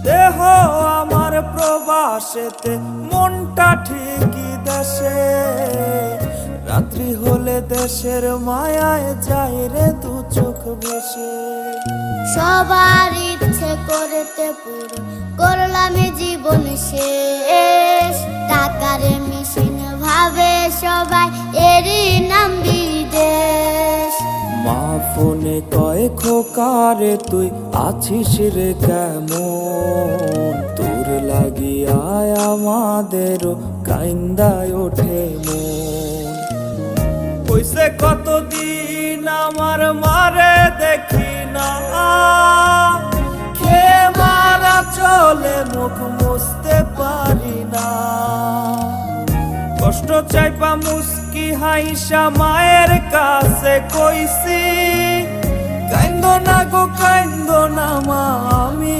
দেহ আমার প্রবাসেতে, মনটা ঠিকই দেশে। রাত্রি হলে দেশের মায়ায় যায় রে দু চোখ ভেসে। সবার ইচ্ছে করতে পুরো করলাম জীবন শেষ। টাকার মেশিন ভাবে সবাই, এরই নাম বিদেশ। মা ফোনে কয় খোকারে তুই আছিস রে কেমন? তোর লাগিয়া আমাদেরও কাইন্দায় ওঠে মন। কইছে কতদিন আমার মারে দেখি না, খেয়ে মারা চলে মুখ মুছতে পারি না। কষ্ট চাইপা মুস্কি হাইসা মায়ের কাছে কইছি, কাইন্দো না গো কাইন্দো না মা, আমি